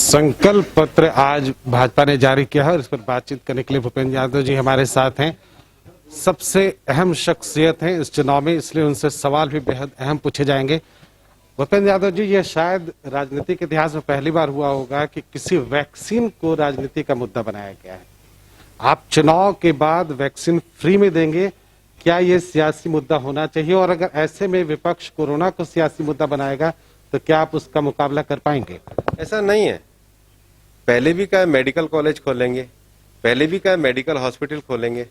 संकल्प पत्र आज भाजपा ने जारी किया है और इस पर बातचीत करने के लिए भूपेंद्र यादव जी हमारे साथ हैं। सबसे अहम शख्सियत हैं इस चुनाव में, इसलिए उनसे सवाल भी बेहद अहम पूछे जाएंगे। भूपेंद्र यादव जी, ये शायद राजनीति के इतिहास में पहली बार हुआ होगा कि किसी वैक्सीन को राजनीति का मुद्दा बनाया गया है। आप चुनाव के बाद वैक्सीन फ्री में देंगे, क्या ये सियासी मुद्दा होना चाहिए? और अगर ऐसे में विपक्ष कोरोना को सियासी मुद्दा बनाएगा तो क्या आप उसका मुकाबला कर पाएंगे? ऐसा नहीं है। पहले भी कहा मेडिकल कॉलेज खोलेंगे, पहले भी कहा मेडिकल हॉस्पिटल खोलेंगे,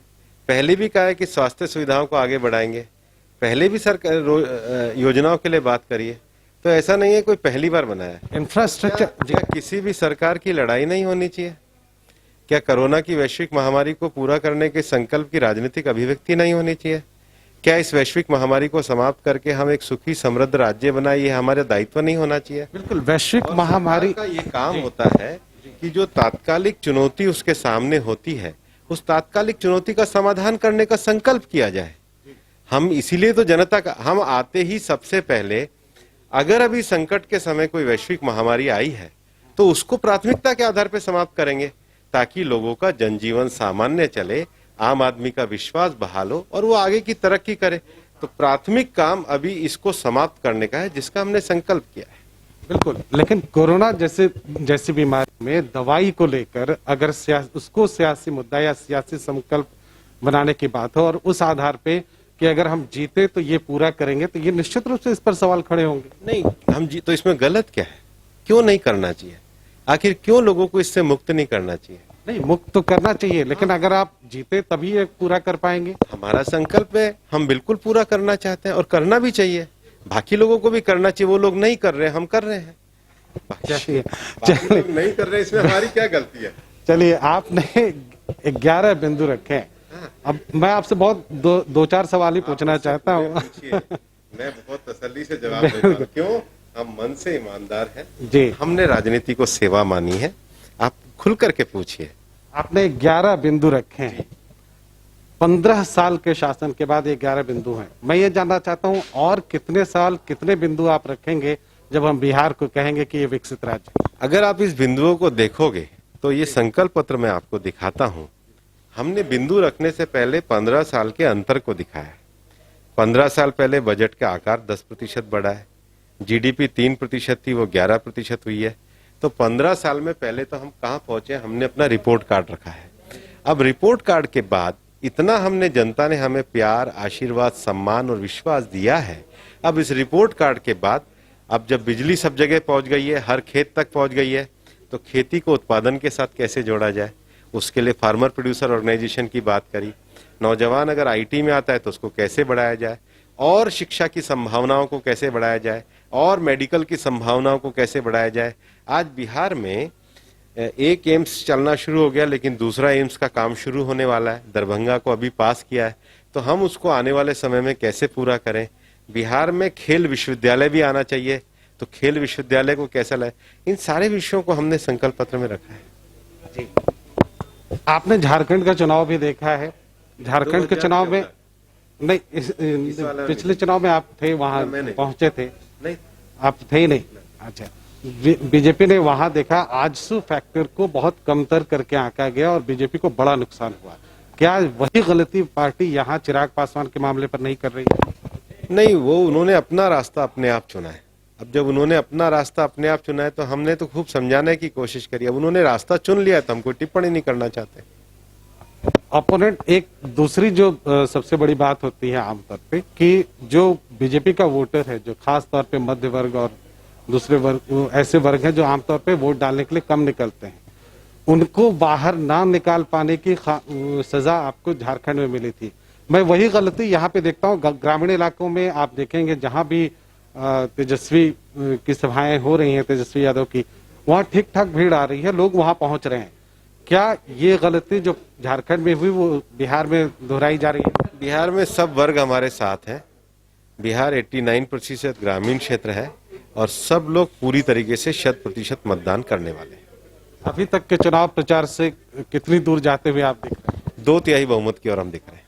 पहले भी कहा है कि स्वास्थ्य सुविधाओं को आगे बढ़ाएंगे, पहले भी सरकार योजनाओं के लिए बात करिए। तो ऐसा नहीं है कोई पहली बार बनाया है। इंफ्रास्ट्रक्चर क्या किसी भी सरकार की लड़ाई नहीं होनी चाहिए? क्या कोरोना की वैश्विक महामारी को पूरा करने के संकल्प की राजनीतिक अभिव्यक्ति नहीं होनी चाहिए? क्या इस वैश्विक महामारी को समाप्त करके हम एक सुखी समृद्ध राज्य बनाए, ये हमारा दायित्व नहीं होना चाहिए? बिल्कुल, वैश्विक महामारी का ये काम होता है कि जो तात्कालिक चुनौती उसके सामने होती है, उस तात्कालिक चुनौती का समाधान करने का संकल्प किया जाए। हम इसीलिए तो जनता का, हम आते ही सबसे पहले अगर अभी संकट के समय कोई वैश्विक महामारी आई है तो उसको प्राथमिकता के आधार पर समाप्त करेंगे, ताकि लोगों का जनजीवन सामान्य चले, आम आदमी का विश्वास बहाल हो और वो आगे की तरक्की करे। तो प्राथमिक काम अभी इसको समाप्त करने का है, जिसका हमने संकल्प किया है। बिल्कुल, लेकिन कोरोना जैसी बीमारी में दवाई को लेकर अगर उसको सियासी मुद्दा या सियासी संकल्प बनाने की बात हो और उस आधार पे कि अगर हम जीते तो ये पूरा करेंगे, तो ये निश्चित रूप से इस पर सवाल खड़े होंगे। नहीं, हम तो इसमें गलत क्या है? क्यों नहीं करना चाहिए? आखिर क्यों लोगों को इससे मुक्त नहीं करना चाहिए? नहीं, मुक्त तो करना चाहिए, लेकिन अगर आप जीते तभी ये पूरा कर पाएंगे। हमारा संकल्प है, हम बिल्कुल पूरा करना चाहते हैं और करना भी चाहिए। बाकी लोगों को भी करना चाहिए। वो लोग नहीं कर रहे, हम कर रहे हैं। चलिए नहीं कर रहे, इसमें हमारी क्या गलती है? चलिए, आपने 11 बिंदु रखे। अब मैं आपसे बहुत दो चार सवाल ही पूछना चाहता हूँ। मैं बहुत तसल्ली से जवाब देता हूँ। क्यों? हम मन से ईमानदार हैं जी। हमने राजनीति को सेवा मानी है। आप खुल करके पूछिए। आपने 11 बिंदु रखे हैं। 15 साल के शासन के बाद ये 11 बिंदु हैं। मैं ये जानना चाहता हूँ, और कितने साल कितने बिंदु आप रखेंगे जब हम बिहार को कहेंगे कि ये विकसित राज्य? अगर आप इस बिंदुओं को देखोगे तो ये संकल्प पत्र मैं आपको दिखाता हूँ। हमने बिंदु रखने से पहले 15 साल के अंतर को दिखाया। 15 साल पहले बजट का आकार 10% बढ़ा है, जीडीपी 3% थी, वो 11% हुई है। तो 15 साल में पहले तो हम कहाँ पहुंचे, हमने अपना रिपोर्ट कार्ड रखा है। अब रिपोर्ट कार्ड के बाद इतना हमने, जनता ने हमें प्यार, आशीर्वाद, सम्मान और विश्वास दिया है। अब इस रिपोर्ट कार्ड के बाद, अब जब बिजली सब जगह पहुंच गई है, हर खेत तक पहुंच गई है, तो खेती को उत्पादन के साथ कैसे जोड़ा जाए, उसके लिए फार्मर प्रोड्यूसर ऑर्गेनाइजेशन की बात करी। नौजवान अगर आईटी में आता है तो उसको कैसे बढ़ाया जाए, और शिक्षा की संभावनाओं को कैसे बढ़ाया जाए, और मेडिकल की संभावनाओं को कैसे बढ़ाया जाए। आज बिहार में एक एम्स चलना शुरू हो गया, लेकिन दूसरा एम्स का काम शुरू होने वाला है। दरभंगा को अभी पास किया है, तो हम उसको आने वाले समय में कैसे पूरा करें। बिहार में खेल विश्वविद्यालय भी आना चाहिए, तो खेल विश्वविद्यालय को कैसे लाए। इन सारे विषयों को हमने संकल्प पत्र में रखा है। जी। आपने झारखंड का चुनाव भी देखा है। झारखंड के चुनाव में नहीं, पिछले चुनाव में आप थे, वहां पहुंचे थे? नहीं, आप थे ही नहीं। अच्छा, बीजेपी ने वहां देखा आजसू फैक्टर को बहुत कमतर करके आंका गया और बीजेपी को बड़ा नुकसान हुआ। क्या वही गलती पार्टी यहाँ चिराग पासवान के मामले पर नहीं कर रही है? नहीं, वो उन्होंने अपना रास्ता अपने आप चुना है। अब जब उन्होंने अपना रास्ता अपने आप चुना है तो हमने तो खूब समझाने की कोशिश करी। अब उन्होंने रास्ता चुन लिया तो हम कोई टिप्पणी नहीं करना चाहते। अपोनेंट, एक दूसरी जो सबसे बड़ी बात होती है आमतौर पे कि जो बीजेपी का वोटर है, जो खास तौर पे मध्य वर्ग और दूसरे वर्ग, ऐसे वर्ग हैं जो आमतौर पे वोट डालने के लिए कम निकलते हैं, उनको बाहर ना निकाल पाने की सजा आपको झारखंड में मिली थी। मैं वही गलती यहाँ पे देखता हूँ। ग्रामीण इलाकों में आप देखेंगे, जहाँ भी तेजस्वी की सभाएं हो रही हैं, तेजस्वी यादव की, वहाँ ठीक ठाक भीड़ आ रही है, लोग वहाँ पहुंच रहे हैं। क्या ये गलती जो झारखंड में हुई वो बिहार में दोहराई जा रही है? बिहार में सब वर्ग हमारे साथ हैं। बिहार 89% ग्रामीण क्षेत्र है और सब लोग पूरी तरीके से 100% मतदान करने वाले हैं। अभी तक के चुनाव प्रचार से कितनी दूर जाते हुए आप दिख रहे हैं? 2/3 बहुमत की ओर हम दिख रहे हैं।